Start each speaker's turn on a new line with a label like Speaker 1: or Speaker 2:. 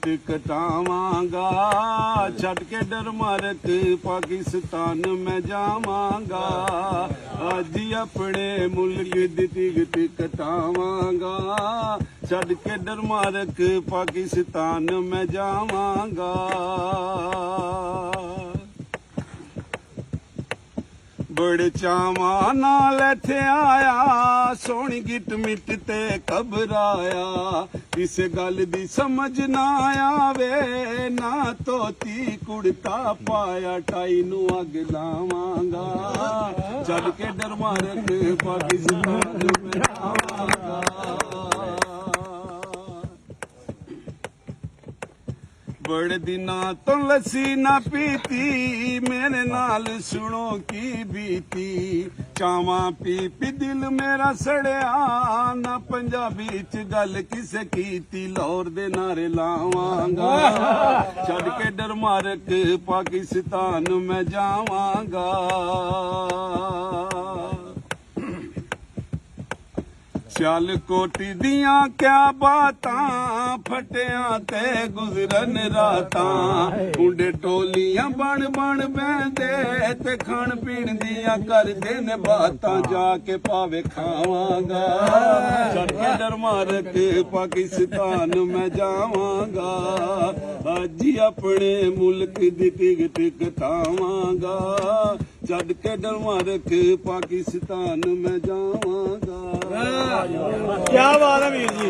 Speaker 1: Ticket ਕਟਾਵਾਂਗਾ ਛੱਡ ਕੇ ਡਰ mark Pakistan ਮੈਂ ਜਾਵਾਂਗਾ ਅੱਜ ਆਪਣੇ ਮੁਲਕ ਦੀ ਟਿਕਟ ਕਟਾਵਾਂਗਾ ਛੱਡ ਕੇ ਡਰ ਮਾਰਕ ਪਾਕਿਸਤਾਨ ਮੈਂ ਜਾਵਾਂਗਾ बड़े चावा नाल इत्थे आया सोहनी गिट मिट ते घबराया किसे गल दी समझ ना आवे ना धोती कुड़ता पाया टाई नू अग लावांगा छड्ड के डर मारक पाकिस्तान में आवांगा बड़े दिना तो लस्सी ना पीती मेरे नाल सुनो की बीती चावा पी पी दिल मेरा सड़िया ना पंजाबी च गल किसे कीती लाहौर दे नारे लावांगा छड्ड के डर मारक पाकिस्तान मैं जावांगा सियालकोट दियां क्या बातां फटियां ते गुजरन रातां मुंडे टोलियां बन बन बैंदे ते खाण पीण दियां करदे ने बातां जाके पावे खावांगा छड्ड के डर मारक पाकिस्तान मैं जावांगा अज ही अपने मुल्क दी टिकट कटावांगा छड्ड के डर मारक पाकिस्तान मैं जावांगा।
Speaker 2: क्या बात है वीर जी।